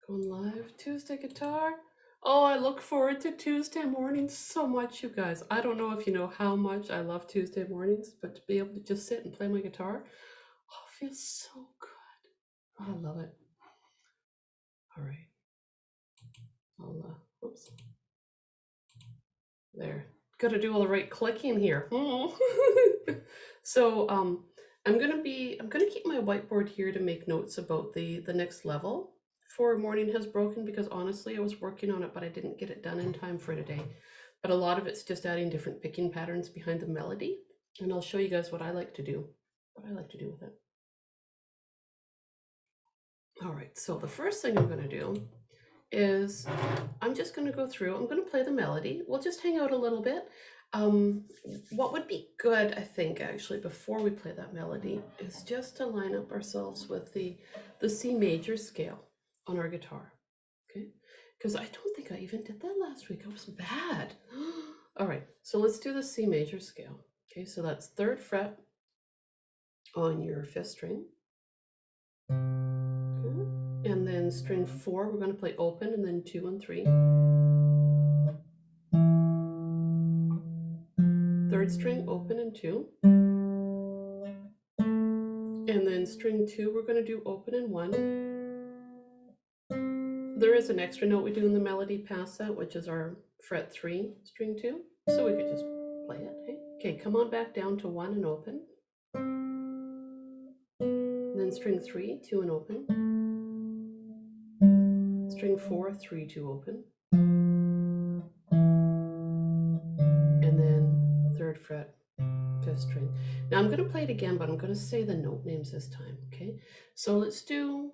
Going live Tuesday guitar. Oh, I look forward to Tuesday mornings so much, you guys. I don't know if you know how much I love Tuesday mornings, but to be able to just sit and play my guitar, oh, it feels so good. Oh, I love it. All right. Oops. There. Got to do all the right clicking here. So, I'm gonna keep my whiteboard here to make notes about the next level for Morning Has Broken, because honestly I was working on it but I didn't get it done in time for today. But a lot of it's just adding different picking patterns behind the melody, and I'll show you guys what I like to do with it. All right, so the first thing I'm gonna do is I'm just gonna go through, I'm gonna play the melody. We'll just hang out a little bit. What would be good, I think, actually, before we play that melody, is just to line up ourselves with the C major scale on our guitar, okay? Because I don't think I even did that last week. I was bad. All right, so let's do the C major scale. Okay, so that's 3rd fret on your 5th string. Okay. And then string 4, we're going to play open, and then 2 and 3. 3rd string, open and 2. And then string 2, we're going to do open and 1. There is an extra note we do in the melody past that, which is our fret 3, string 2. So we could just play it. Hey? Okay, come on back down to 1 and open. And then string 3, 2 and open. String 4, 3, 2 open. And then 3rd fret, 5th string. Now I'm going to play it again, but I'm going to say the note names this time, okay? So let's do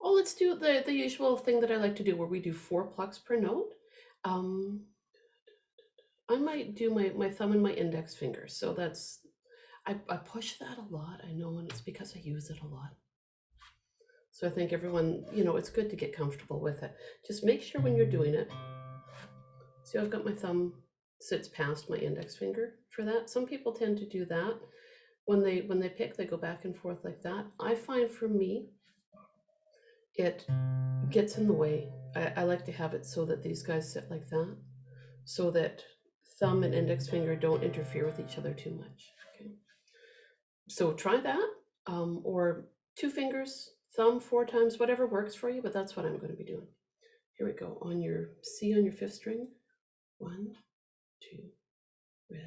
the usual thing that I like to do, where we do 4 plucks per note. I might do my thumb and my index finger. So that's, I push that a lot, I know, and it's because I use it a lot. So I think everyone, it's good to get comfortable with it. Just make sure when you're doing it. See, I've got my thumb sits past my index finger for that. Some people tend to do that. When they pick, they go back and forth like that. I find for me, it gets in the way. I like to have it so that these guys sit like that, so that thumb and index finger don't interfere with each other too much. Okay. So try that, or 2 fingers, thumb 4 times, whatever works for you, but that's what I'm going to be doing. Here we go. On your C on your 5th string, 1, 2, ready,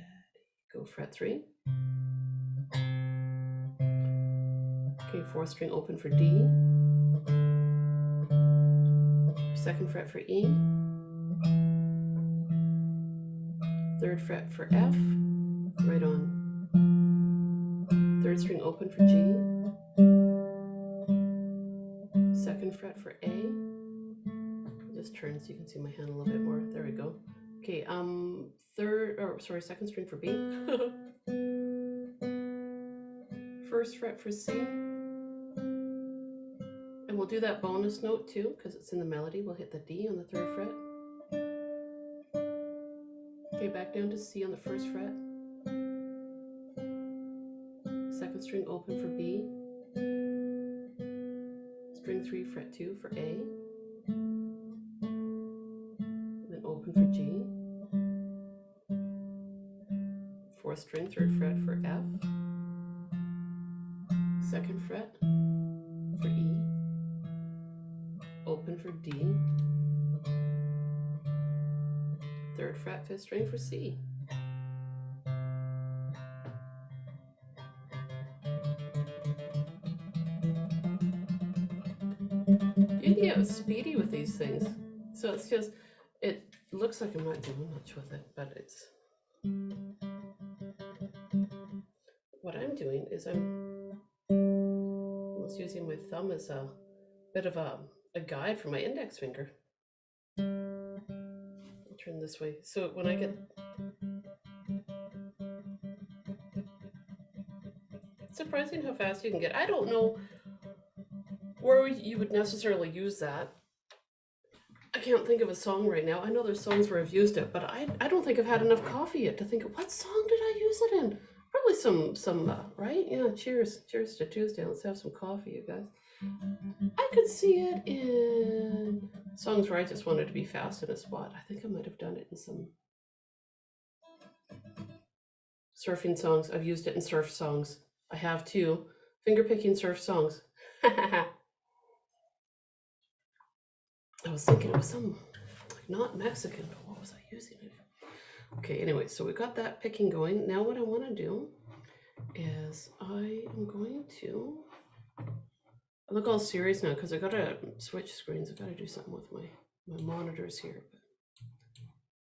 go, fret 3. Okay, 4th string open for D, 2nd fret for E, 3rd fret for F, right on. 3rd string open for G, 2nd fret for A. I'll just turn so you can see my hand a little bit more. There we go. Okay, 2nd string for B. 1st fret for C. And we'll do that bonus note too, because it's in the melody. We'll hit the D on the 3rd fret. Okay, back down to C on the 1st fret. 2nd string open for B. String 3, fret 2 for A. And then open for G. 4th string, 3rd fret for F. 2nd fret for E. Open for D. 3rd fret, 5th string for C. You need to get speedy with these things. So it's just, it looks like I'm not doing much with it, but it's, what I'm doing is I'm almost using my thumb as a bit of a guide for my index finger. I'll turn this way. So when I get, it's surprising how fast you can get. I don't know where you would necessarily use that. I can't think of a song right now. I know there's songs where I've used it, but I don't think I've had enough coffee yet to think of what song did I use it in. Probably some right? Yeah, cheers to Tuesday. Let's have some coffee, you guys. I could see it in songs where I just wanted to be fast in a spot. I think I might have done it in some surfing songs. I've used it in surf songs. I have too. Finger-picking surf songs. I was thinking it was some, not Mexican, but what was I using it? Okay, anyway, so we got that picking going. Now what I want to do is I am going to, I look all serious now because I got to switch screens. I got to do something with my monitors here.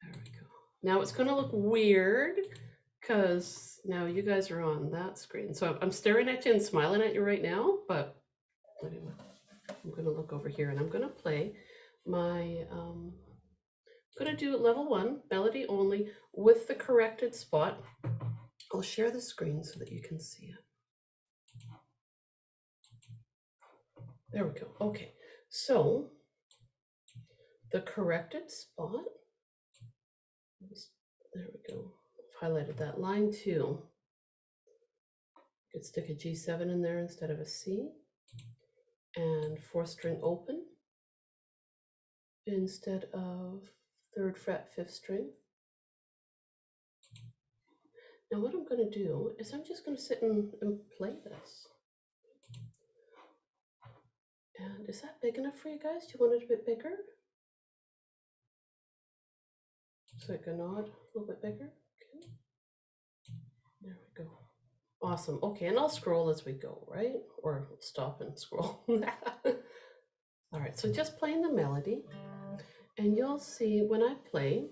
There we go. Now it's going to look weird because now you guys are on that screen. So I'm staring at you and smiling at you right now, but anyway, I'm going to look over here and I'm going to play my, I'm going to do level 1, melody only, with the corrected spot. I'll share the screen so that you can see it. There we go. Okay, so the corrected spot, there we go. I've highlighted that. Line 2, you could stick a G7 in there instead of a C, and 4th string open instead of 3rd fret 5th string. Now what I'm going to do is I'm just going to sit and play this. And is that big enough for you guys? Do you want it a bit bigger? So I can nod a little bit bigger. Okay. There we go. Awesome. Okay, and I'll scroll as we go, right? Or stop and scroll. All right, so just playing the melody. And you'll see when I play,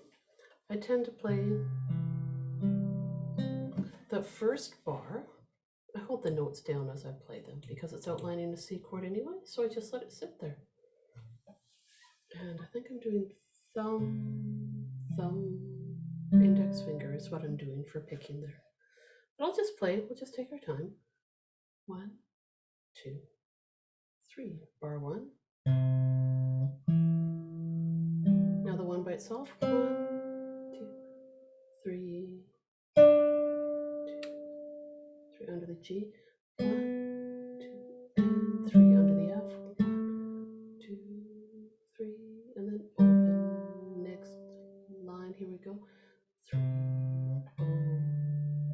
I tend to play the first bar. I hold the notes down as I play them because it's outlining the C chord anyway, so I just let it sit there. And I think I'm doing thumb, index finger is what I'm doing for picking there. But I'll just play, we'll just take our time. 1, 2, 3, bar 1. Now the 1 by itself. 1, 2, 3, 3 under the G. 1, 2, and 3 under the F. 1, 2, 3, and then open. Next line, here we go. 3,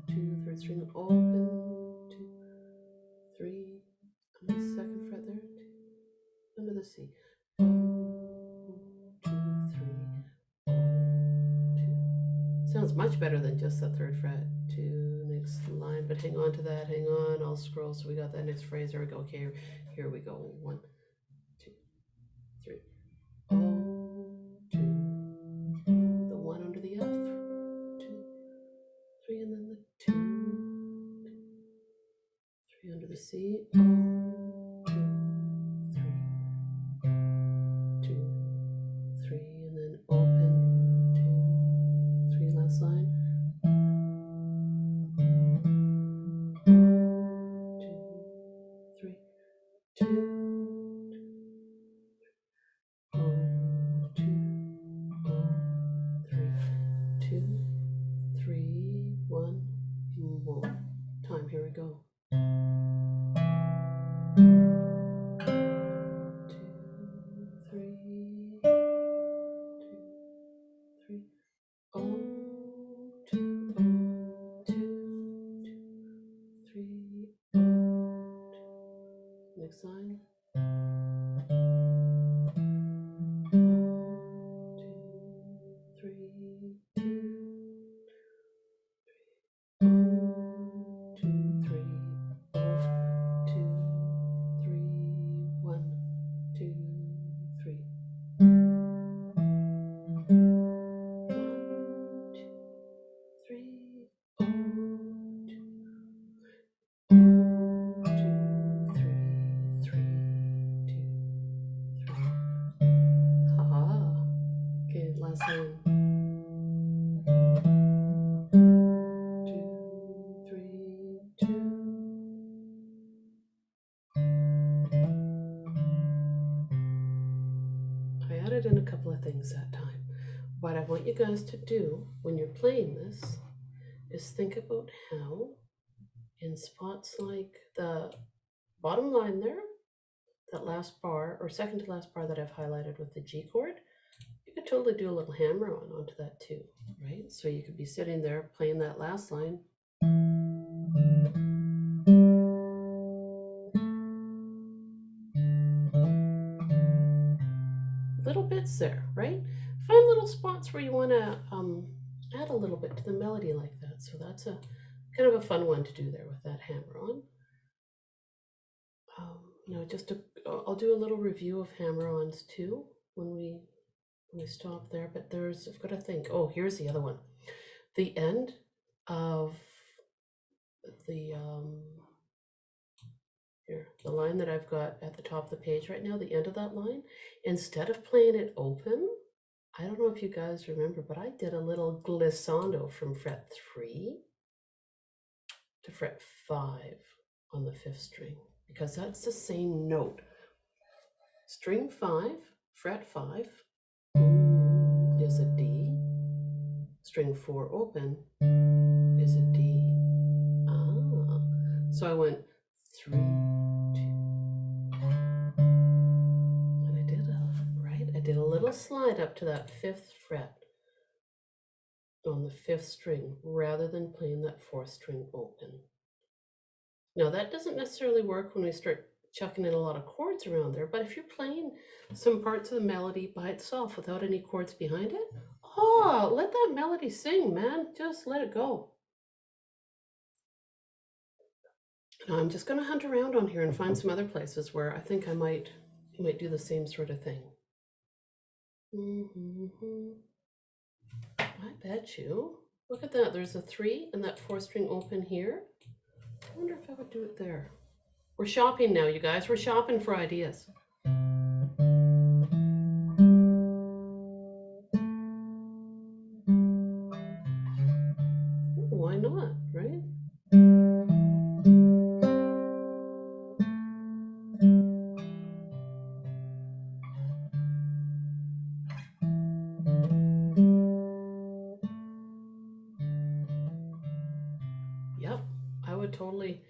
2, 3rd string open. 2, 3, on the 2nd fret there. 2, under the C. 2, 3, 2. Sounds much better than just the 3rd fret. 2, next line, but hang on to that, hang on, I'll scroll so we got that next phrase. There we go. Okay, here we go. 1, 2, 3. 2. The 1 under the F. 2, 3, and then the 2. 3 under the C. 2, 3. 2, 3, and then open. 2, 3, last line. 2, 3, 2, 2, 3, 1. One time. Here we go. 2, 3, 2, 3. 2, 2, 3. Next line. 2, 3, 2, 2, 3, 2, 3, 1, 2, 3. 3. Haha. Okay, last line. 2, 3, 2. I added in a couple of things that time. What I want you guys to do when you're playing this is think about how in spots like the bottom line there, that last bar, or second to last bar that I've highlighted with the G chord, you could totally do a little hammer on onto that too, right? So you could be sitting there playing that last line. Little bits there, right? Find little spots where you want to add a little bit to the melody like that. So that's a kind of a fun one to do there with that hammer on. Just I'll do a little review of hammer-ons too when we stop there. But I've got to think. Oh, here's the other one. The end of the the line that I've got at the top of the page right now, the end of that line, instead of playing it open, I don't know if you guys remember, but I did a little glissando from fret 3 to fret 5 on the 5th string, because that's the same note. String 5, fret 5 is a D. String 4 open is a D. So I went 3, 2, and I did a little slide up to that 5th fret on the 5th string rather than playing that 4th string open. Now that doesn't necessarily work when we start chucking in a lot of chords around there, but if you're playing some parts of the melody by itself without any chords behind it, let that melody sing, man. Just let it go. Now I'm just going to hunt around on here and find some other places where I think I might do the same sort of thing. I bet you. Look at that. There's a 3 and that 4th string open here. I wonder if I would do it there. We're shopping now, you guys. We're shopping for ideas. Why not, right? Yep, I would totally.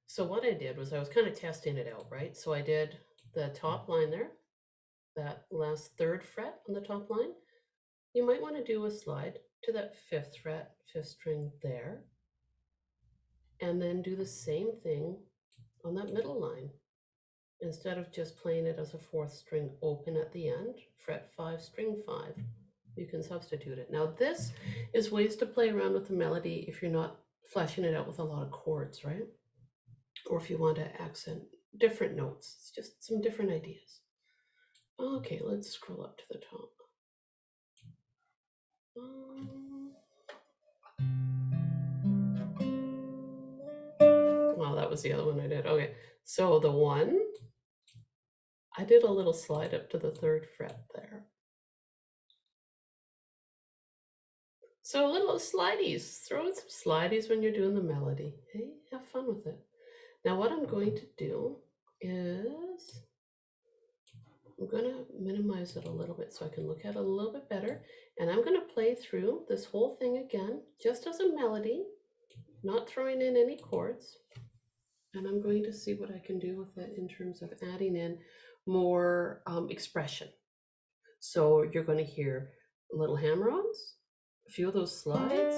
So what I did was I was kind of testing it out, right? So I did the top line there, that last 3rd fret on the top line. You might want to do a slide to that 5th fret, 5th string there, and then do the same thing on that middle line. Instead of just playing it as a 4th string open at the end, fret 5, string 5, you can substitute it. Now this is ways to play around with the melody if you're not fleshing it out with a lot of chords, right? Or if you want to accent different notes. It's just some different ideas. Okay, let's scroll up to the top. Well, that was the other one I did. Okay, so the 1, I did a little slide up to the 3rd fret there. So a little slideys. Throw in some slideys when you're doing the melody. Hey, have fun with it. Now what I'm going to do is I'm going to minimize it a little bit so I can look at it a little bit better. And I'm going to play through this whole thing again, just as a melody, not throwing in any chords. And I'm going to see what I can do with it in terms of adding in more expression. So you're going to hear little hammer-ons, a few of those slides,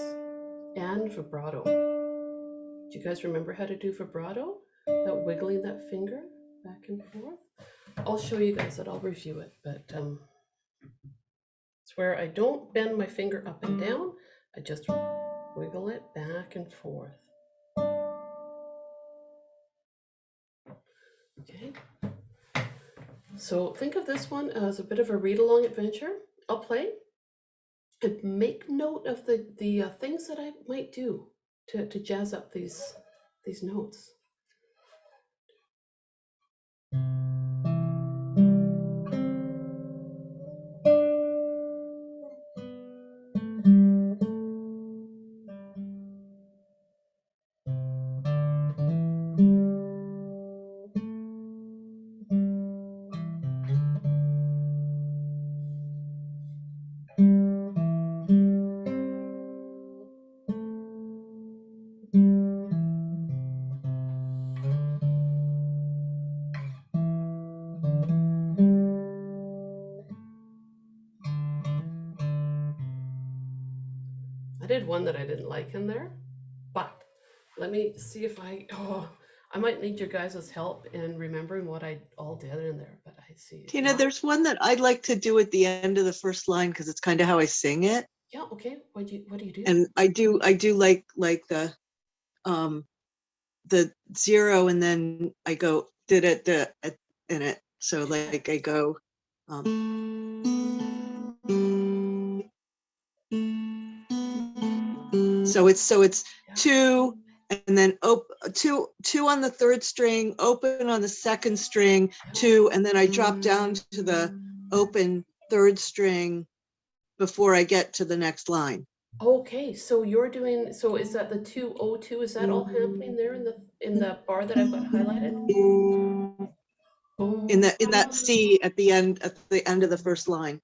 and vibrato. Do you guys remember how to do vibrato? That wiggling that finger back and forth? I'll show you guys that. I'll review it, but it's where I don't bend my finger up and down. I just wiggle it back and forth. Okay. So think of this one as a bit of a read-along adventure. I'll play and make note of the things that I might do to jazz up these notes. I did one that I didn't like in there, but let me see if I might need your guys' help in remembering what I all did in there, but I see. Tina, there's one that I'd like to do at the end of the first line because it's kind of how I sing it. Yeah, okay. What do you do? And I do like the 0 and then I go did it in it. So like I go so it's 2 and then two on the 3rd string, open on the 2nd string, 2, and then I drop down to the open 3rd string before I get to the next line. Okay, so you're doing, so is that the 202? Is that all happening there in the bar that I've got highlighted? In that C at the end of the first line.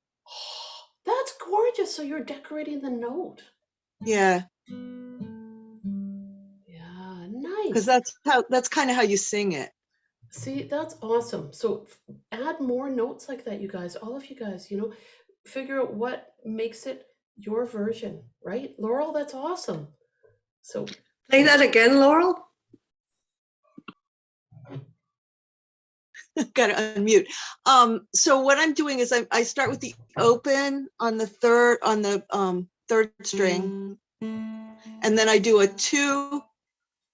That's gorgeous. So you're decorating the note. Yeah. Yeah, nice. Because that's kind of how you sing it. See, that's awesome. So add more notes like that, you guys. All of you guys, figure out what makes it your version, right? Laurel, that's awesome. So play that again, Laurel. Gotta unmute. So what I'm doing is I start with the open on the 3rd string, and then I do a 2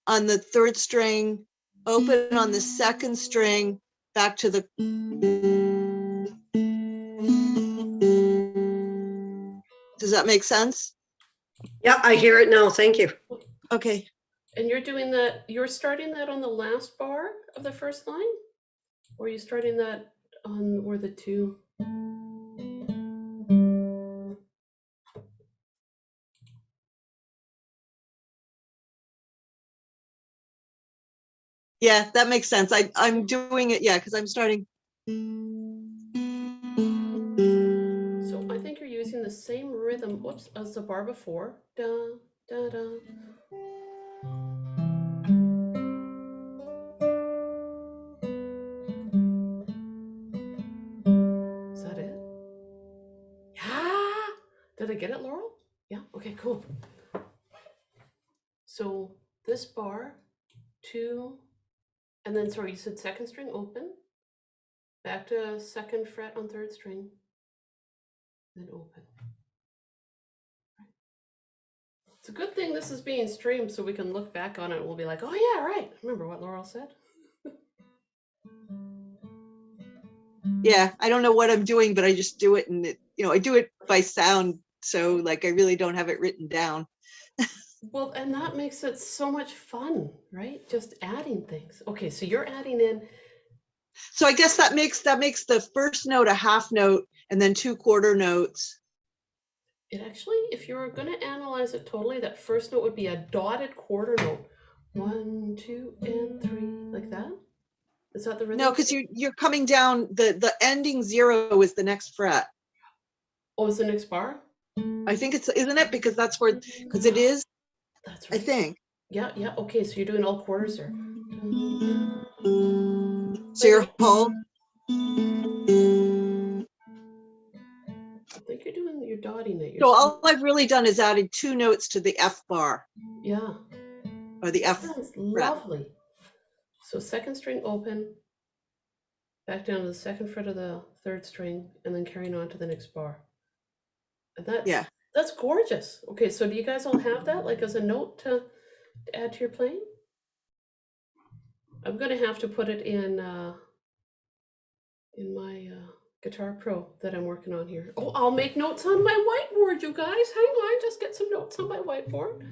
on the 3rd string, open on the 2nd string, back to the. Does that make sense? Yeah, I hear it now. Thank you. Okay. And you're doing that, you're starting that on the last bar of the first line? Or are you starting that on where the 2? Yeah, that makes sense. I'm doing it, yeah, because I'm starting. So I think you're using the same rhythm, whoops, as the bar before. Da, da, da. Is that it? Yeah! Did I get it, Laurel? Yeah? Okay, cool. So this bar, 2, and then, sorry, you said 2nd string open, back to 2nd fret on 3rd string, then open. It's a good thing this is being streamed so we can look back on it and we'll be like, oh yeah, right. Remember what Laurel said? Yeah, I don't know what I'm doing, but I just do it, and I do it by sound, so like I really don't have it written down. Well, and that makes it so much fun, right? Just adding things. Okay, so you're adding in. So I guess that makes the first note a half note and then 2 quarter notes. It actually, if you were going to analyze it totally, that first note would be a dotted quarter note. 1, 2, and 3, like that. Is that the rhythm? No, because you're coming down. The ending 0 is the next fret. Oh, is the next bar? I think isn't it? Because that's where, because it is. That's right. I think. Yeah. Okay, so you're doing all quarters there. So your whole. I think you're dotting it. So all I've really done is added 2 notes to the F bar. Yeah. Or the F. Sounds lovely. So 2nd string open, back down to the 2nd fret of the 3rd string, and then carrying on to the next bar. And that's gorgeous. Okay, so do you guys all have that, like as a note to add to your playing? I'm gonna have to put it in my Guitar Pro that I'm working on here. Oh, I'll make notes on my whiteboard, you guys. Hang on, just get some notes on my whiteboard.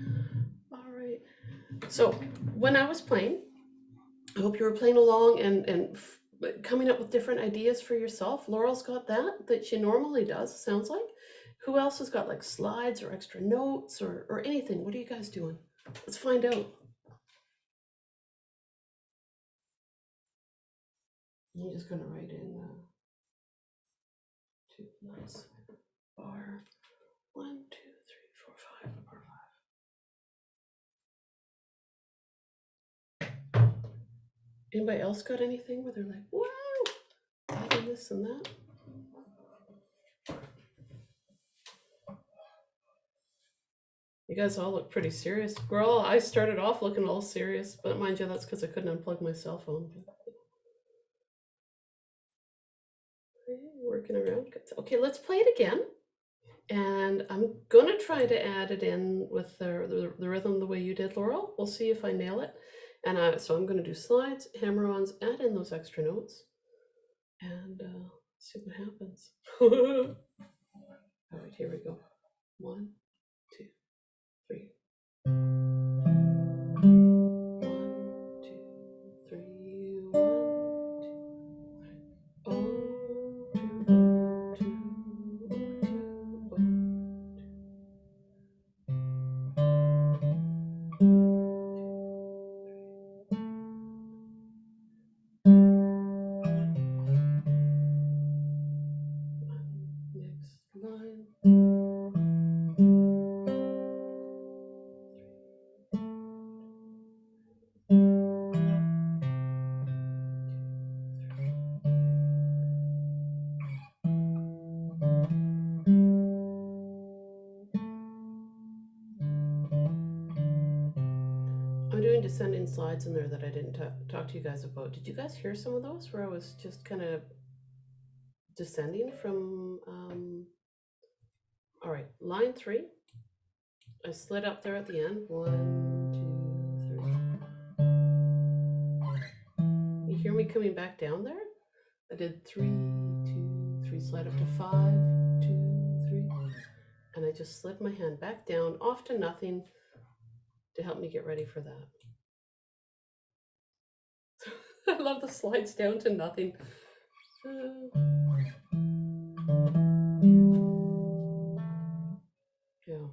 All right. So when I was playing, I hope you were playing along and coming up with different ideas for yourself. Laurel's got that she normally does, sounds like. Who else has got like slides or extra notes or anything? What are you guys doing? Let's find out. I'm just gonna write in 2 notes, bar 1, 2, 3, 4, 5, bar 5. Anybody else got anything where they're like, wow, adding this and that? You guys all look pretty serious. I started off looking all serious, but mind you, that's because I couldn't unplug my cell phone. Working around. Okay, let's play it again. And I'm gonna try to add it in with the rhythm the way you did, Laurel. We'll see if I nail it. And so I'm gonna do slides, hammer-ons, add in those extra notes, and see what happens. All right, here we go. 1, 2, 3. 1, 2, 3. 1, 2. Oh, 2, 2, 2, 2. Next line. I'm doing descending slides in there that I didn't talk to you guys about. Did you guys hear some of those where I was just kind of descending from, all right, line 3. I slid up there at the end. 1, 2, 3. You hear me coming back down there? I did 3, 2, 3, slide up to 5, 2, 3. And I just slid my hand back down off to nothing to help me get ready for that. I love the slides down to nothing. Yeah.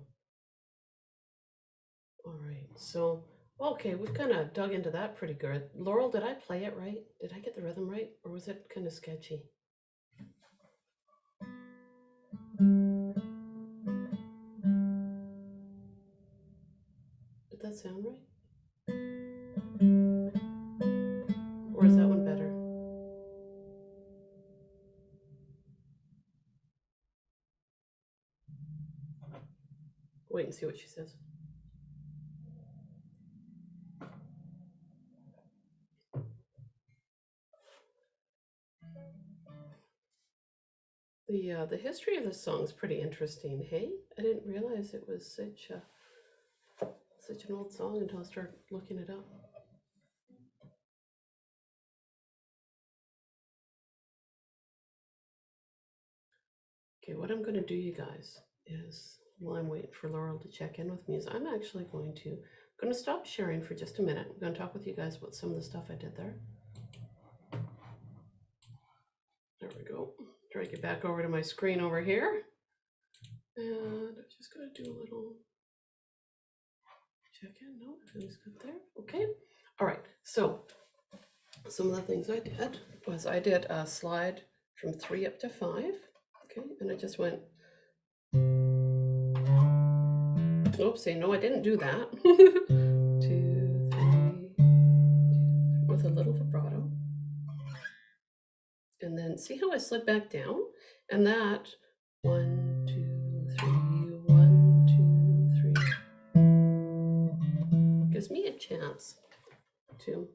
All right. So, okay, we've kind of dug into that pretty good. Laurel, did I play it right? Did I get the rhythm right? Or was it kind of sketchy? Did that sound right? Or is that one better? Wait and see what she says. The history of this song is pretty interesting. Hey, I didn't realize it was such an old song until I started looking it up. Okay, what I'm going to do, you guys, is while I'm waiting for Laurel to check in with me, is I'm actually going to stop sharing for just a minute. I'm going to talk with you guys about some of the stuff I did there. There we go. Try to get back over to my screen over here. And I'm just going to do a little check in. No, everything's good there. Okay. All right. So some of the things I did was I did a slide from 3 up to 5. Okay. And I just went, oopsie, no, I didn't do that. 2, 3, with a little vibrato. And then see how I slid back down? And that 1, 2, 3, 1, 2, 3 gives me a chance to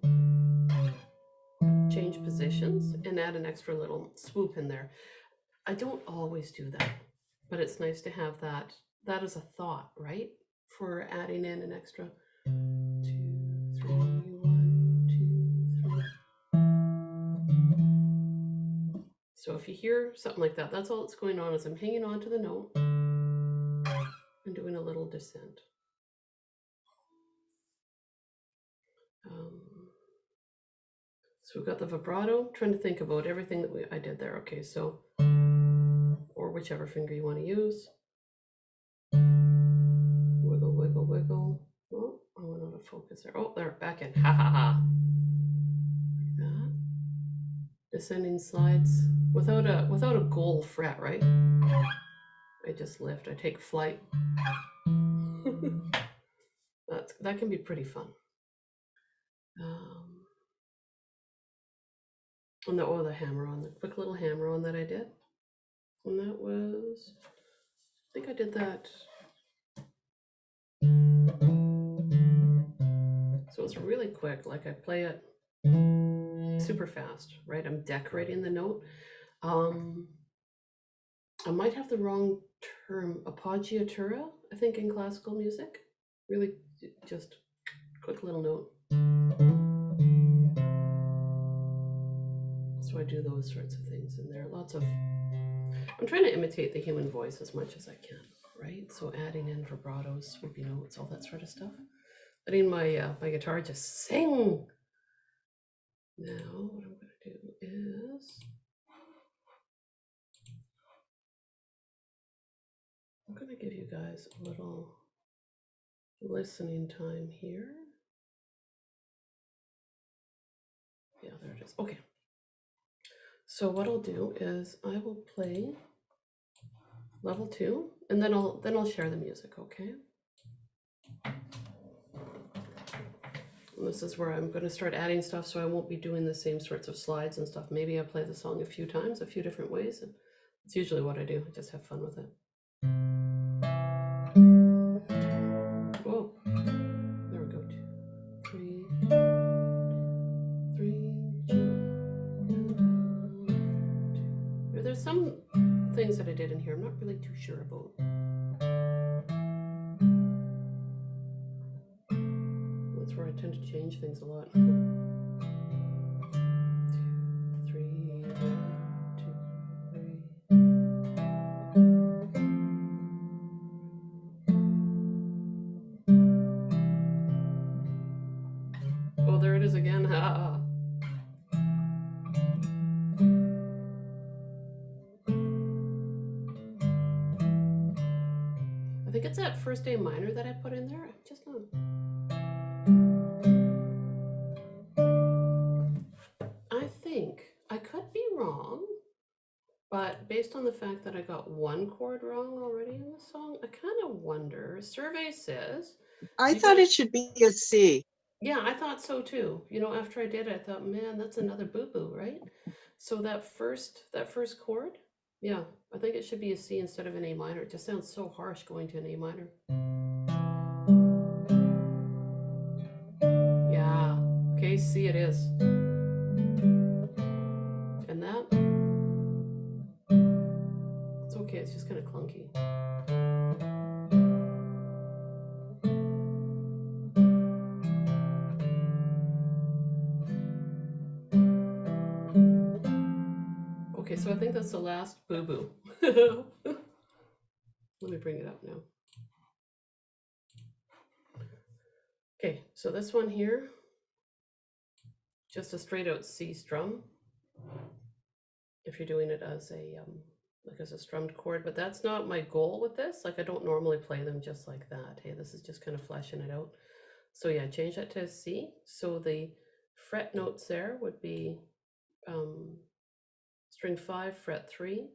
change positions and add an extra little swoop in there. I don't always do that, but it's nice to have that as a thought, right? For adding in an extra 2, 3, 1, 2, 3. So if you hear something like that, that's all that's going on, is I'm hanging on to the note and doing a little descent. So we've got the vibrato, trying to think about everything that I did there. Okay, so, or whichever finger you want to use. Wiggle, wiggle, wiggle. Oh, I went out of focus there. Oh, there, back in. Ha ha ha. Like that. Descending slides without a goal fret, right? I just lift. I take flight. That can be pretty fun. And the hammer-on, the quick little hammer-on that I did. And that was, I think I did that So it's really quick, like I play it super fast, right? I'm decorating the note. I might have the wrong term, appoggiatura, I think, in classical music. Really just quick little note. So I do those sorts of things in there. I'm trying to imitate the human voice as much as I can, right? So adding in vibratos, swoopy notes, all that sort of stuff. Letting my guitar just sing. Now, what I'm going to do is I'm going to give you guys a little listening time here. Yeah, there it is. Okay. So what I'll do is I will play level 2, and then I'll share the music, okay? And this is where I'm going to start adding stuff, so I won't be doing the same sorts of slides and stuff. Maybe I play the song a few times, a few different ways, and it's usually what I do. I just have fun with it. Whoa. There we go. 2, 3, 3, 2. There's some things that I did in here I'm not really too sure about. That's where I tend to change things a lot. 2, 3, 1, 2, 3. Oh, there it is again. Ha. I think it's that first A minor that I put in there. I'm just not. I think I could be wrong, but based on the fact that I got one chord wrong already in the song, I kind of wonder. Survey says. I thought it should be a C. Yeah, I thought so too. You know, after I did it, I thought, man, that's another boo-boo, right? So that first chord, yeah, I think it should be a C instead of an A minor. It just sounds so harsh going to an A minor. Yeah, okay, C it is. And that, it's okay, it's just kind of clunky. Okay, so I think that's the last boo-boo. Let me bring it up now. Okay, so this one here, just a straight out C strum. If you're doing it as a like as a strummed chord, but that's not my goal with this. Like I don't normally play them just like that. Hey, this is just kind of fleshing it out. So yeah, change that to a C. So the fret notes there would be string 5, fret 3,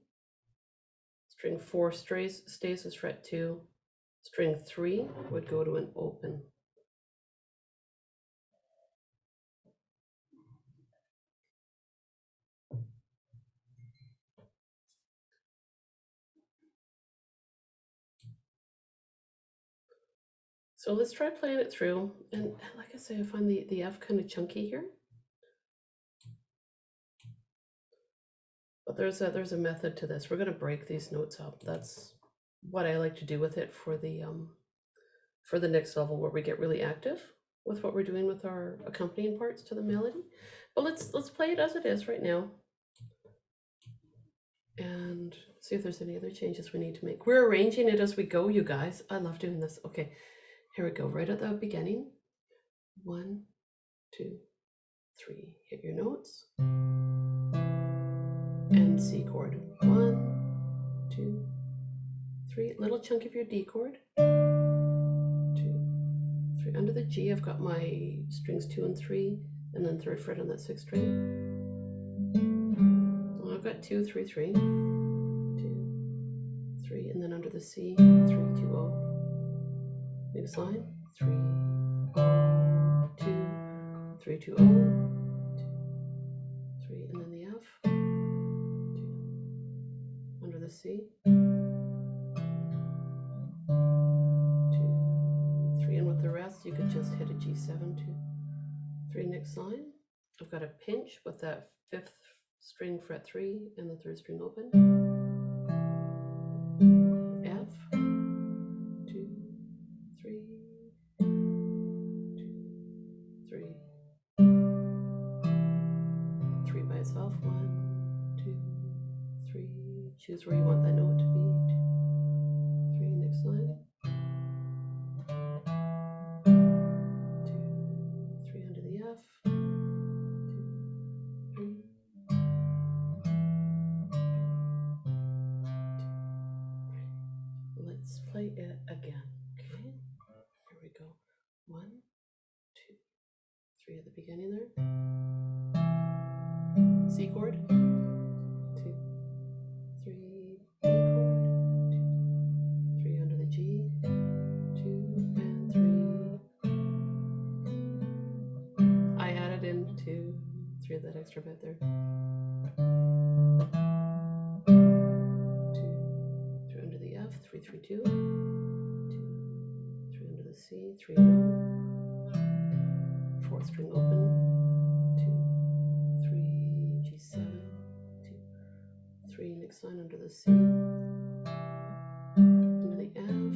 string 4 stays as fret 2, string 3 would go to an open. So let's try playing it through. And like I say, I find the F kind of chunky here. But there's a method to this. We're going to break these notes up. That's what I like to do with it for the next level, where we get really active with what we're doing with our accompanying parts to the melody. But let's play it as it is right now and see if there's any other changes we need to make. We're arranging it as we go, you guys. I love doing this. Okay, here we go. Right at the beginning. 1, 2, 3. Hit your notes. And C chord. 1, 2, 3. Little chunk of your D chord. 2, 3. Under the G, I've got my strings 2 and 3, and then 3rd fret on that 6th string. Well, I've got 2, 3, 3, 2, 3, and then under the C, 3, 2, 0. Next line, 3, 2, 3, 2, 0, 2, 3, and then the F, 2, under the C, 2, this, you could just hit a G7, 2, 3 next line. I've got a pinch with that 5th string fret 3 and the 3rd string open. F, 2, 3, 2, 3, 3 by itself, 1, 2, 3. Choose where you want that note to be. 2, 3 next line. 2, 3 under the F. 2, 3. Let's play it again. Okay, here we go. 1, 2, 3 at the beginning there. C chord. 2, 3, D chord. 2, 3 under the G. 2 and 3. I added in 2, 3 of that extra bit there. 2, 3 under the F. 3, 3, 2. 2, 3 under the C. 3 no. 4th string open. 2, 3 G7. 2, 3 next line under the C. Under the F.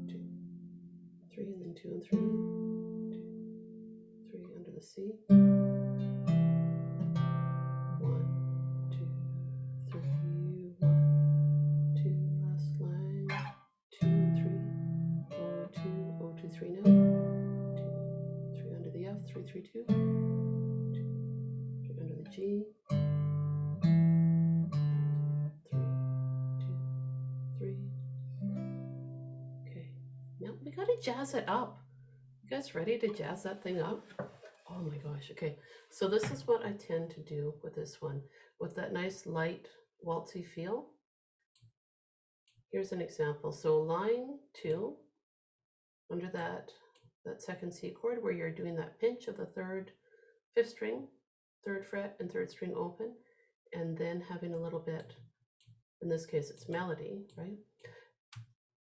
2, 3 and then 2 and 3. 2, 3 under the C. 1, 2, 3, 1, 2, last line. 2 and 3. O2, O2, 3 now. 2, 3 under the F. 3, 3, 2. 2, 3 under the G. 3, 2, 3. Okay, now we gotta jazz it up. You guys ready to jazz that thing up? Oh my gosh, okay. So this is what I tend to do with this one, with that nice light waltzy feel. Here's an example. So line 2, under that 2nd C chord, where you're doing that pinch of the 3rd, 5th string, 3rd fret and 3rd string open, and then having a little bit, in this case it's melody, right?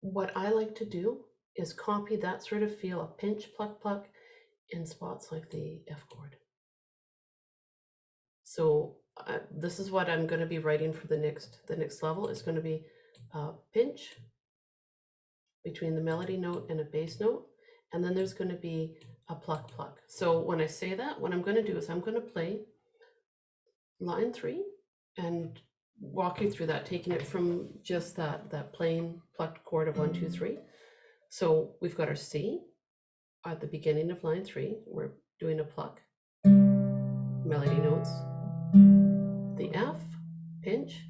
What I like to do is copy that sort of feel, a pinch, pluck, pluck, in spots like the F chord. So this is what I'm going to be writing for the next level. It's going to be a pinch between the melody note and a bass note, and then there's going to be a pluck, pluck. So when I say that, what I'm going to do is I'm going to play line 3 and walk you through that, taking it from just that plain plucked chord of 1, 2, 3. So we've got our C at the beginning of line 3. We're doing a pluck, melody notes, the F, pinch,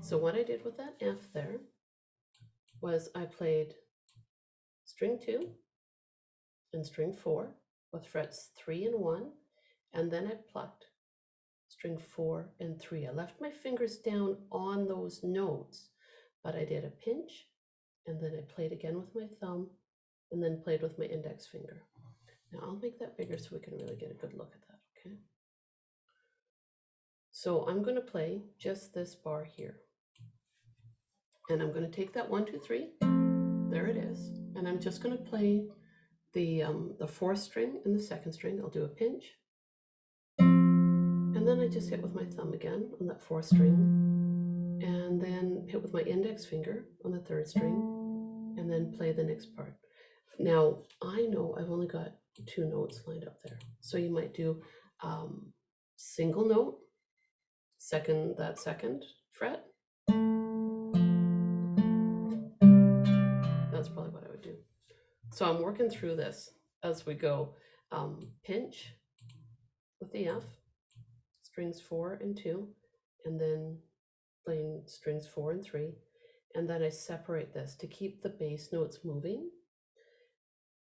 so what I did with that F there was I played string 2 and string 4 with frets 3 and 1, and then I plucked string 4 and 3. I left my fingers down on those notes, but I did a pinch, and then I played again with my thumb, and then played with my index finger. Now I'll make that bigger so we can really get a good look at that, okay? So I'm going to play just this bar here. And I'm going to take that 1, 2, 3, there it is, and I'm just going to play the 4th string and the 2nd string. I'll do a pinch, and then I just hit with my thumb again on that 4th string, and then hit with my index finger on the 3rd string, and then play the next part. Now I know I've only got 2 notes lined up there, so you might do single note, second fret. That's probably what I would do. So I'm working through this as we go. Pinch with the F, strings 4 and 2, and then playing strings 4 and 3, and then I separate this to keep the bass notes moving.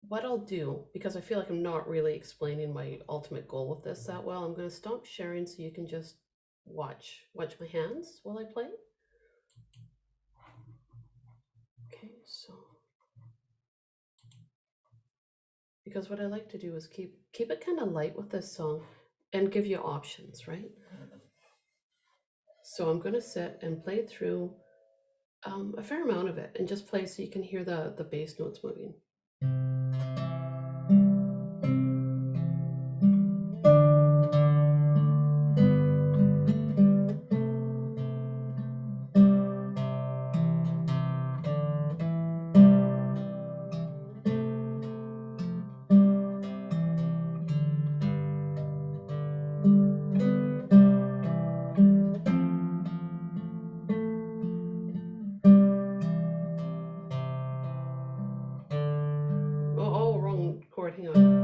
What I'll do, because I feel like I'm not really explaining my ultimate goal with this that well, I'm going to stop sharing so you can just watch my hands while I play. Okay, so because what I like to do is keep it kind of light with this song and give you options, right? So I'm going to sit and play through a fair amount of it and just play so you can hear the bass notes moving. Oh, wrong chord, hang on.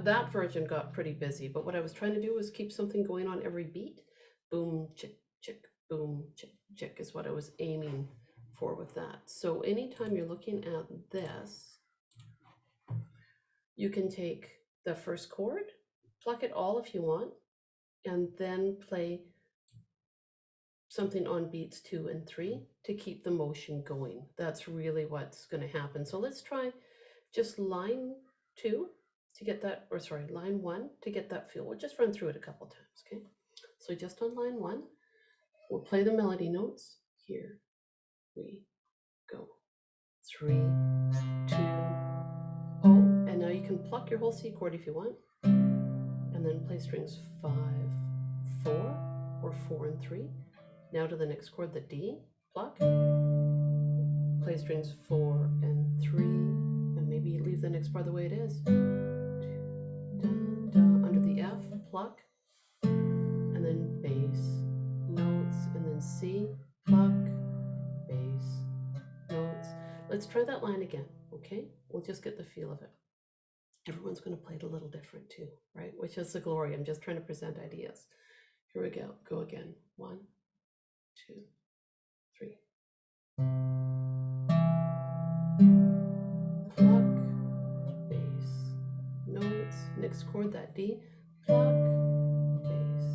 That version got pretty busy, but what I was trying to do was keep something going on every beat. Boom, chick, chick, boom, chick, chick is what I was aiming for with that. So anytime you're looking at this, you can take the first chord, pluck it all if you want, and then play something on beats 2 and 3 to keep the motion going. That's really what's going to happen. So let's try just line 2 to get that, or sorry, line 1 to get that feel. We'll just run through it a couple times, okay? So just on line 1, we'll play the melody notes. Here we go. 3, 2, oh, and now you can pluck your whole C chord if you want, and then play strings 5, 4, or 4 and 3. Now to the next chord, the D, pluck, play strings 4 and 3, and maybe leave the next bar the way it is. Under the F, pluck, and then bass, notes, and then C, pluck, bass, notes. Let's try that line again, okay? We'll just get the feel of it. Everyone's going to play it a little different too, right? Which is the glory. I'm just trying to present ideas. Here we go. Go again. 1, 2, 3. Pluck, bass, notes. Next chord, that D. Pluck, bass,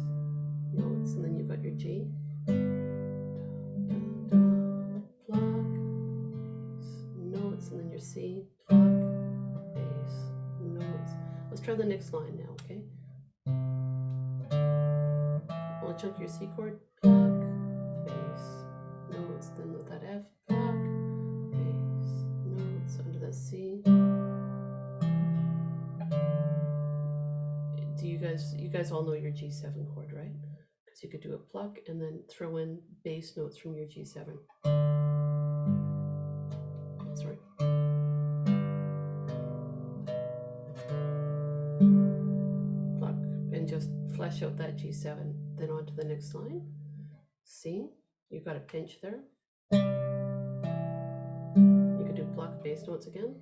notes, and then you've got your G. Pluck, bass, notes, and then your C. Pluck, bass, notes. Let's try the next line now, okay? I'll chunk your C chord. Pluck, bass, notes, then with that F. Pluck, bass, notes, under that C. Do you guys all know your G7 chord, right? Because you could do a pluck and then throw in bass notes from your G7. Sorry. Pluck and just flesh out that G7. Then on to the next line. C, you've got a pinch there. You could do pluck, bass notes again.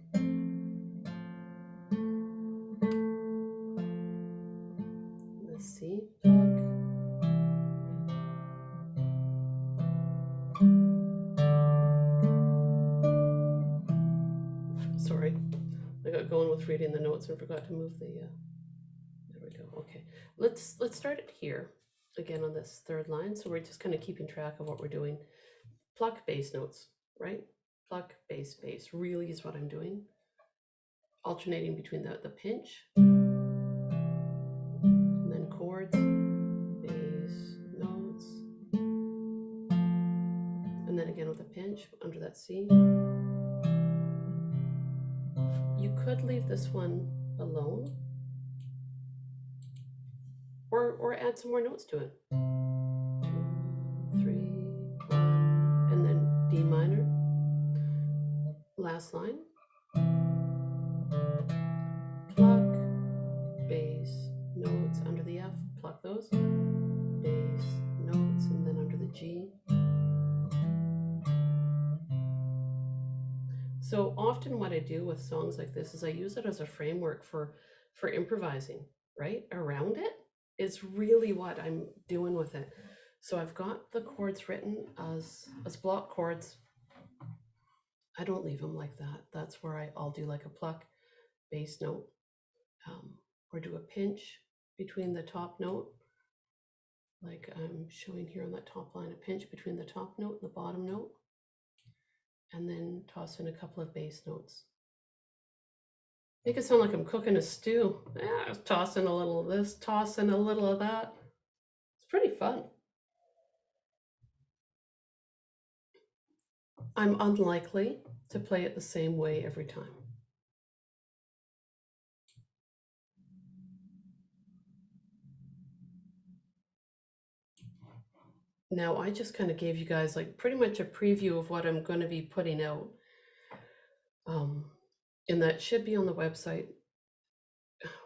The C, pluck. Sorry, I got going with reading the notes and forgot to move the, there we go, okay. Let's start it here, again on this third line, so we're just kind of keeping track of what we're doing. Pluck, bass notes, right? Pluck, bass, bass, really is what I'm doing. Alternating between the pinch, and then chords, bass, notes, and then again with a pinch under that C. You could leave this one alone, or add some more notes to it. 2, 3, 1, and then D minor. Last line. Pluck, bass, notes under the F, pluck those. Bass, notes, and then under the G. So often what I do with songs like this is I use it as a framework for improvising, right? Around it is really what I'm doing with it. So I've got the chords written as block chords. I don't leave them like that. That's where I'll do like a pluck, bass note, or do a pinch between the top note like I'm showing here on that top line, a pinch between the top note and the bottom note, and then toss in a couple of bass notes. Make it sound like I'm cooking a stew. Yeah, tossing a little of this, tossing a little of that. It's pretty fun. I'm unlikely to play it the same way every time. Now, I just kind of gave you guys like pretty much a preview of what I'm going to be putting out. And that should be on the website,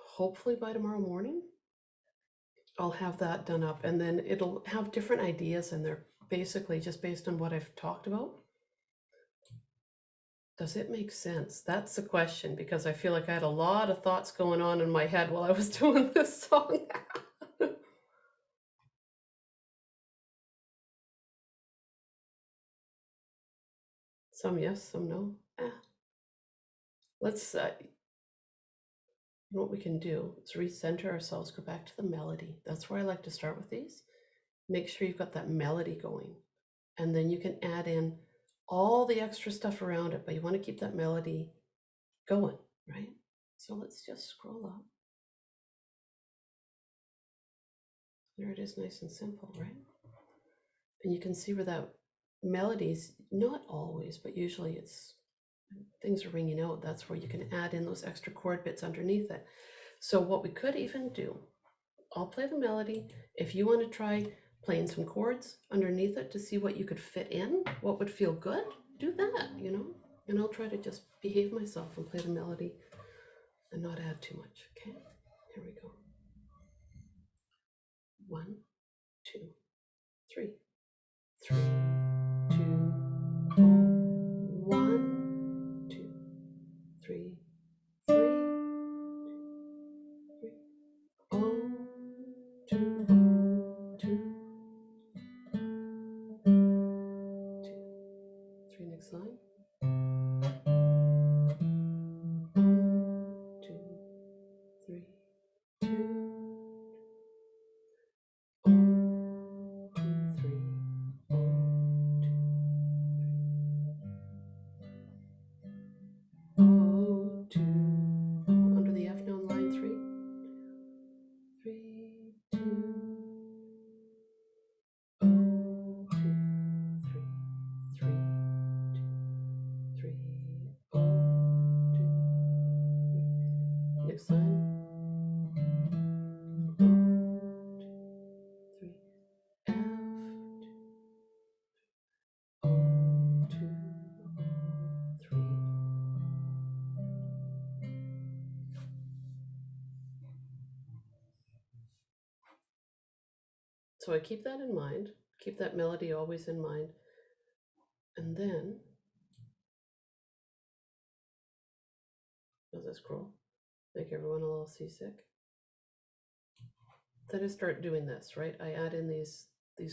hopefully by tomorrow morning. I'll have that done up, and then it'll have different ideas in there, basically just based on what I've talked about. Does it make sense? That's the question, because I feel like I had a lot of thoughts going on in my head while I was doing this song. Some yes, some no. Let's, what we can do is recenter ourselves, go back to the melody. That's where I like to start with these. Make sure you've got that melody going, and then you can add in all the extra stuff around it, but you want to keep that melody going, right? So let's just scroll up. There it is, nice and simple, right? And you can see where that melody's not always, but usually it's things are ringing out. That's where you can add in those extra chord bits underneath it. So what we could even do, I'll play the melody. If you want to try playing some chords underneath it to see what you could fit in, what would feel good, do that, you know? And I'll try to just behave myself and play the melody and not add too much, okay? Here we go. 1, 2, 3. 3, 2, 1, 2, 3, 3, 3. Oh, 2, 2, 2, 3. Next line. 2, 3, 2. Oh, 2, 3. Oh, 2. Oh, 2. Oh, under the F now in line 3. 3, 2. Oh, 2, 3, 3, 2, 3. Oh, 2, 3. Next line. Oh, 2, 3. F. 2. Oh, 2, 3. So I keep that in mind, keep that melody always in mind. And then, does I scroll? Make everyone a little seasick. Then I start doing this, right? I add in these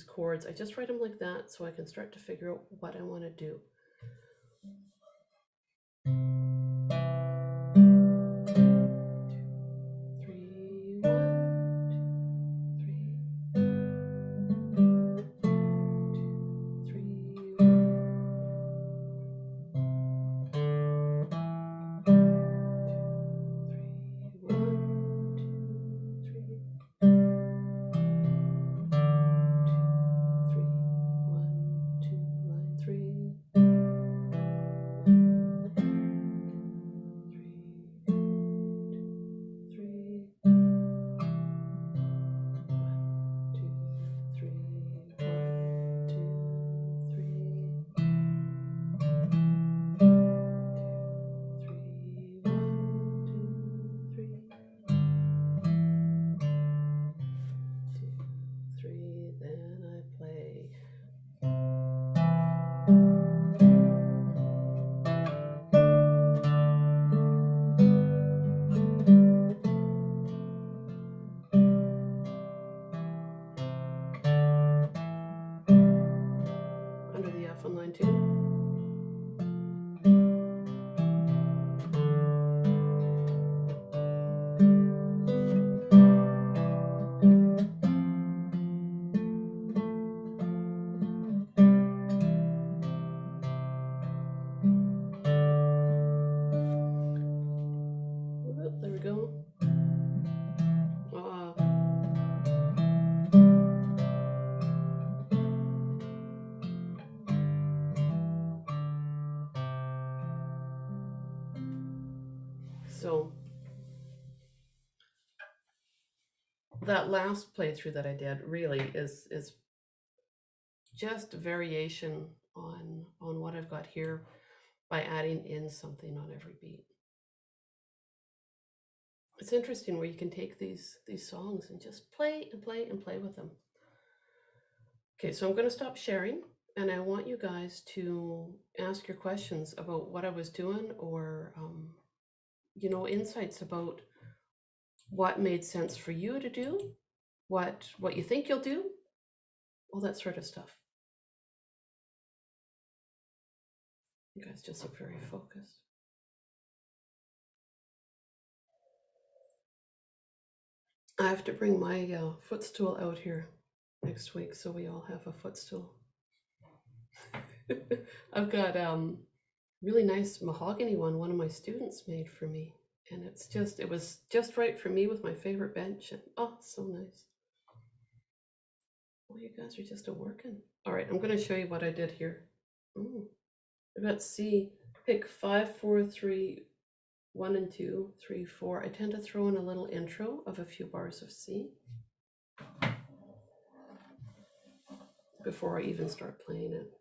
chords. I just write them like that so I can start to figure out what I want to do. 3, 1, 2, 3. 3, then I play. Under the F on line 2. that last playthrough that I did really is just variation on what I've got here by adding in something on every beat. It's interesting where you can take these songs and just play and play and play with them. Okay, so I'm going to stop sharing, and I want you guys to ask your questions about what I was doing, or insights about what made sense for you to do, what you think you'll do, all that sort of stuff. You guys just look very focused. I have to bring my footstool out here next week, so we all have a footstool. I've got really nice mahogany one of my students made for me, and it was just right for me with my favorite bench, and oh, so nice. Well, you guys are just working. All right, I'm going to show you what I did here. I've got C, pick 5, 4, 3, 1 and 2, 3, 4. I tend to throw in a little intro of a few bars of C before I even start playing it.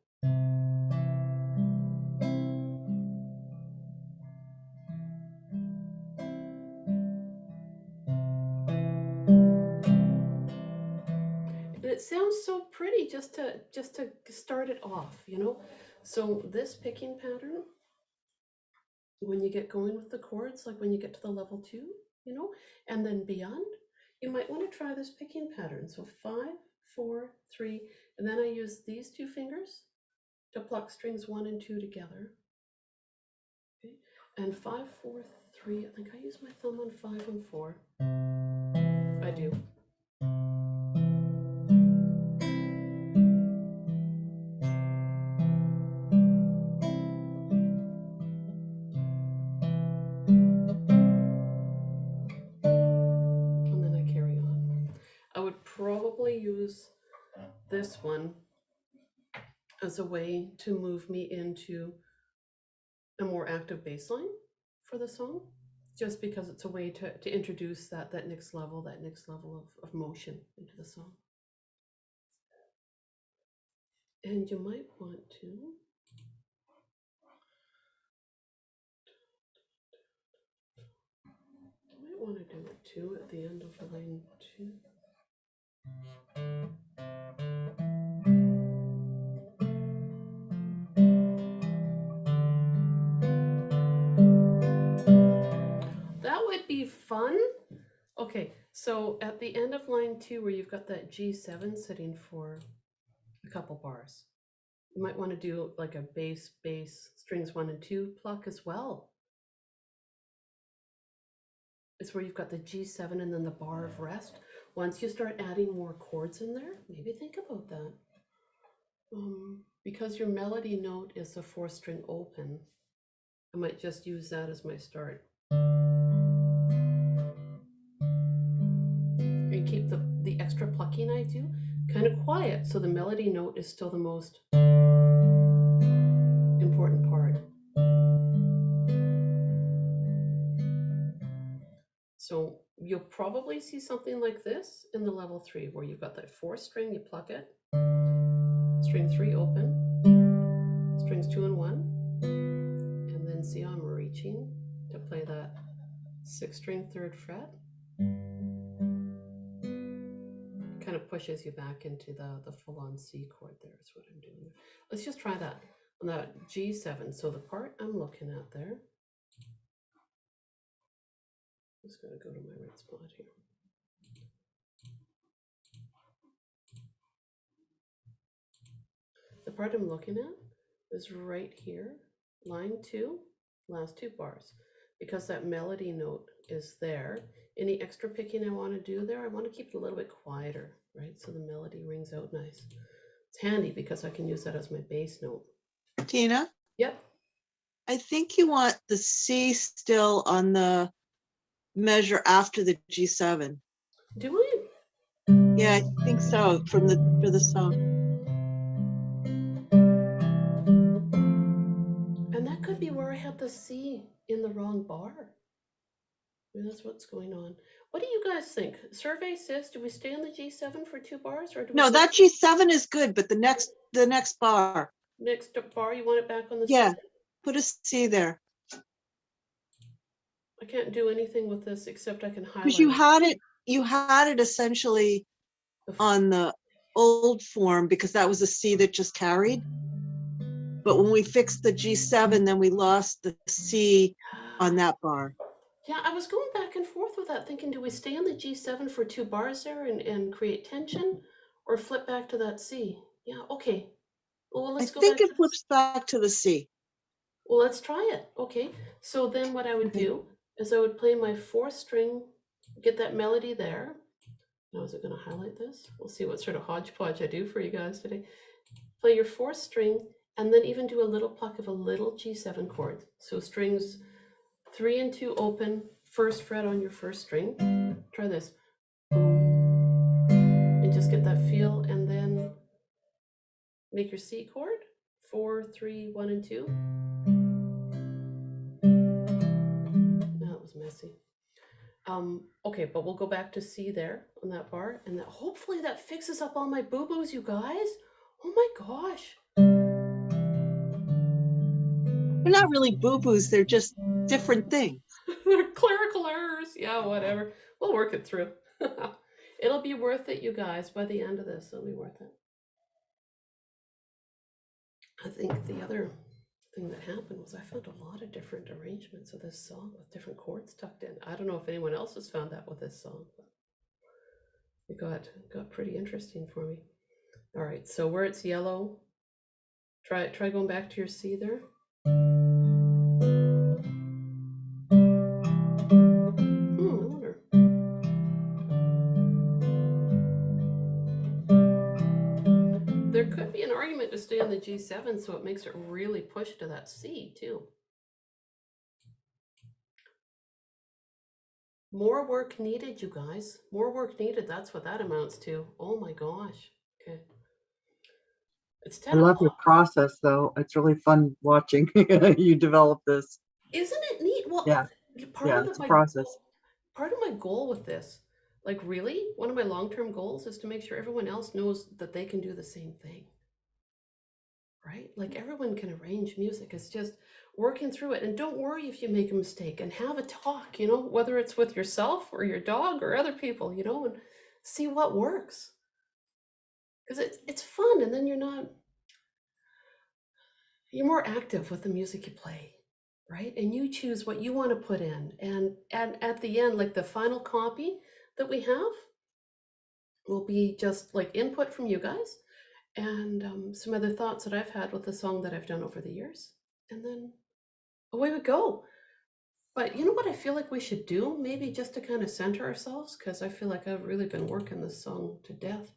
And it sounds so pretty just to start it off, So this picking pattern, when you get going with the chords, like when you get to the level 2, and then beyond, you might want to try this picking pattern. So 5, 4, 3, and then I use these 2 fingers to pluck strings 1 and 2 together. Okay, and 5, 4, 3. I think I use my thumb on 5 and 4. I do. And then I carry on. I would probably use this one as a way to move me into a more active bass line for the song, just because it's a way to introduce that next level of motion into the song. And you might want to do it too at the end of line 2. That would be fun. Okay, so at the end of line 2, where you've got that G7 sitting for a couple bars, you might want to do like a bass, strings 1 and 2 pluck as well. It's where you've got the G7 and then the bar of rest. Once you start adding more chords in there, maybe think about that. Because your melody note is a 4-string open, I might just use that as my start. And keep the extra plucking I do kind of quiet, so the melody note is still the most important part. So you'll probably see something like this in the level 3, where you've got that 4th string, you pluck it, string 3 open, strings 2 and 1, and then see how I'm reaching to play that 6th string 3rd fret. Kind of pushes you back into the full-on C chord. There is what I'm doing. Let's just try that on that G7. So the part I'm looking at there, I'm just going to go to my right spot here. The part I'm looking at is right here, line 2, last 2 bars, because that melody note is there. Any extra picking I want to do there, I want to keep it a little bit quieter, right? So the melody rings out nice. It's handy because I can use that as my bass note. Tina? Yep. I think you want the C still on the measure after the G7. Do I? Yeah, I think so, for the song. And that could be where I had the C in the wrong bar. Maybe that's what's going on. What do you guys think? Survey says, do we stay on the G7 for 2 bars, or do we No, go that G7 is good, but the next bar. next bar? You want it back on the Yeah, C? put a C there. I can't do anything with this except I can highlight Because it. you had it essentially The f- on the old form because that was a C that just carried. But when we fixed the G7, then we lost the C on that bar. Yeah, I was going back and forth with that, thinking, do we stay on the G7 for 2 bars there and create tension, or flip back to that C? Yeah, okay. Well, I let's go think back it to this. flips back to the C. Well, let's try it. Okay. So then what I would Okay. do is I would play my 4th string, get that melody there. Now, is it going to highlight this? We'll see what sort of hodgepodge I do for you guys today. Play your 4th string, and then even do a little pluck of a little G7 chord. So strings 3 and 2 open, 1st fret on your 1st string. Try this. And just get that feel, and then make your C chord, 4, 3, 1, and 2. That was messy. Okay, but we'll go back to C there on that bar, and hopefully that fixes up all my boo-boos, you guys. Oh my gosh. They're not really boo-boos, they're just different things. Clerical errors. Yeah, whatever. We'll work it through. It'll be worth it, you guys. By the end of this, it'll be worth it. I think the other thing that happened was I found a lot of different arrangements of this song with different chords tucked in. I don't know if anyone else has found that with this song, but it got pretty interesting for me. All right, so where it's yellow, try going back to your C there. I wonder. There could be an argument to stay on the G7, so it makes it really push to that C too. More work needed, you guys. More work needed. That's what that amounts to. Oh my gosh. Okay. It's I 10 love your o'clock. process, though. It's really fun watching you develop this. Isn't it neat? Well, Yeah, part yeah, of it's a my process. part of my goal with this, like really, one of my long-term goals is to make sure everyone else knows that they can do the same thing. Right? Like everyone can arrange music. It's just working through it. And don't worry if you make a mistake, and have a talk, whether it's with yourself or your dog or other people, and see what works. Because it's fun, and then you're more active with the music you play, right? And you choose what you want to put in. And at the end, like the final copy that we have will be just like input from you guys, and some other thoughts that I've had with the song that I've done over the years. And then away we go. But you know what I feel like we should do? Maybe just to kind of center ourselves, because I feel like I've really been working this song to death.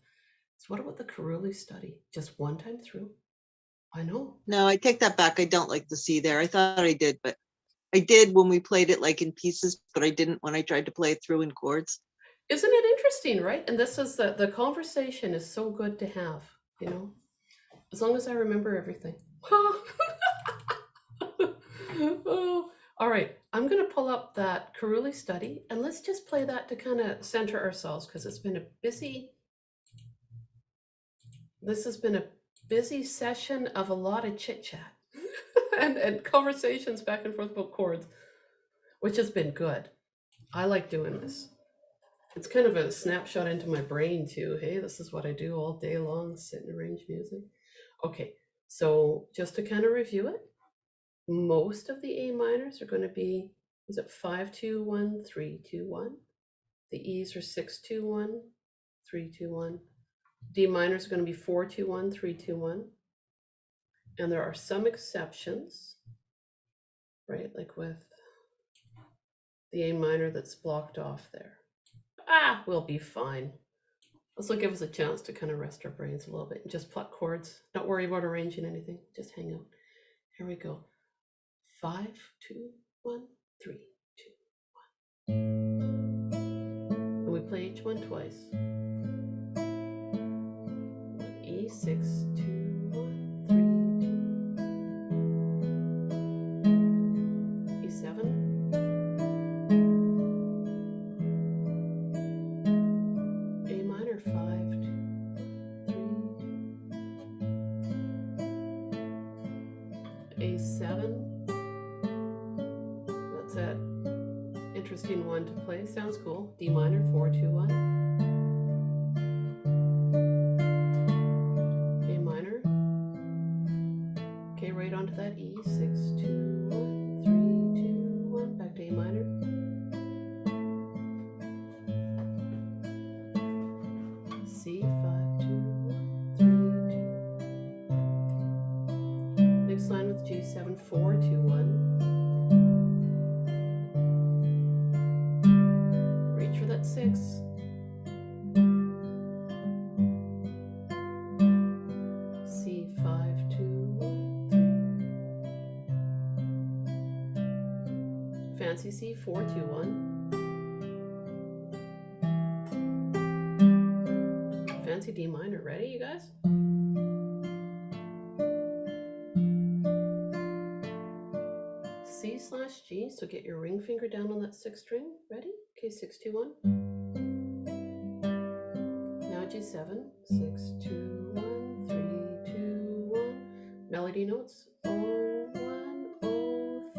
So what about the Carulli study? Just one time through? I know. No, I take that back. I don't like the C there. I thought I did, but I did when we played it like in pieces, but I didn't when I tried to play it through in chords. Isn't it interesting, right? And this is the conversation is so good to have, as long as I remember everything. Oh, all right. I'm going to pull up that Carulli study, and let's just play that to kind of center ourselves, because this has been a busy session of a lot of chit chat and conversations back and forth about chords, which has been good. I like doing this. It's kind of a snapshot into my brain too. Hey, this is what I do all day long, sit and arrange music. Okay, so just to kind of review it, most of the A minors are going to be, is it 5-2-1, 3-2-1? The E's are 6-2-1, 3-2-1. D minors are going to be 4-2-1, 3-2-1. And there are some exceptions, right? Like with the A minor that's blocked off there. We'll be fine. This will give us a chance to kind of rest our brains a little bit and just pluck chords. Don't worry about arranging anything. Just hang out. Here we go. 5, 2, 1, 3, 2, 1. And we play each one twice. E6, 2, 1, 3, 2. E7. A7. That's an interesting one to play. Sounds cool. D minor, 4, 2, 1. A minor. Okay, right onto that E. 6, 2, 1, 3, 2, 1. Back to A minor. C, 5, 2, 1, 3, 2. Next line with G7, 4, 2, 1. Reach for that 6. C, 5, 2, 1, 3. Fancy C, 4, 2, 1. Fancy D minor. Ready, you guys? C slash G, so get your ring finger down on that 6th string. Ready? Okay, 6, 2, 1. Now G7, 6, 2, 1, 3, 2, 1. Melody notes, 01,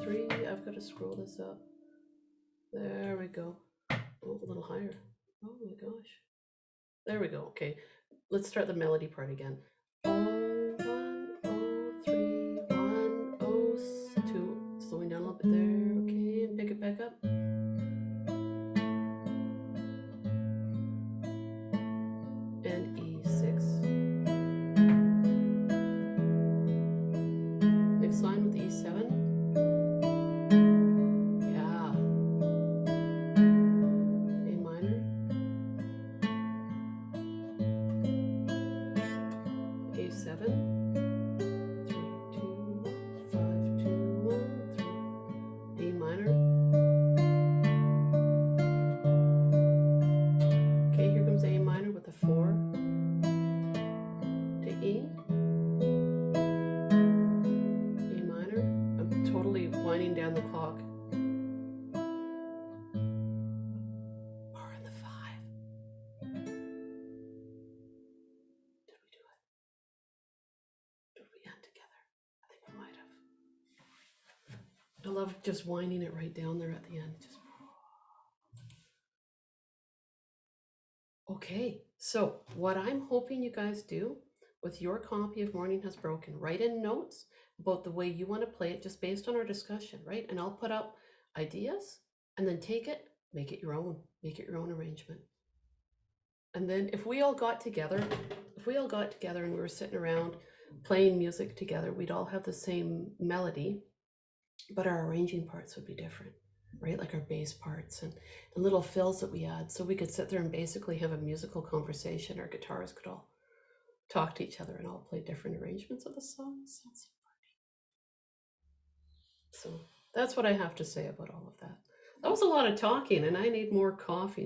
03. I've got to scroll this up. There we go. Oh, a little higher. Oh my gosh. There we go. Okay, let's start the melody part again. 01, 03, 1, 02. Slowing down a little bit there. Okay, and pick it back up. And E6. Next line with E7. Yeah. A minor. A7. 3, 2, 1, 5, 2, 1, 3. A minor. Okay, here comes A minor with a 4 to E. A minor. I'm totally winding down the clock. Bar in the 5. Did we do it? Did we end together? I think we might have. I love just winding it right down there at the end. Just okay, so what I'm hoping you guys do with your copy of Morning Has Broken, write in notes about the way you want to play it just based on our discussion, right? And I'll put up ideas and then take it, make it your own arrangement. And then if we all got together and we were sitting around playing music together, we'd all have the same melody, but our arranging parts would be different, right? Like our bass parts and the little fills that we add. So we could sit there and basically have a musical conversation. Our guitarists could all talk to each other and all play different arrangements of the songs. Sounds so funny. So that's what I have to say about all of that. That was a lot of talking, and I need more coffee.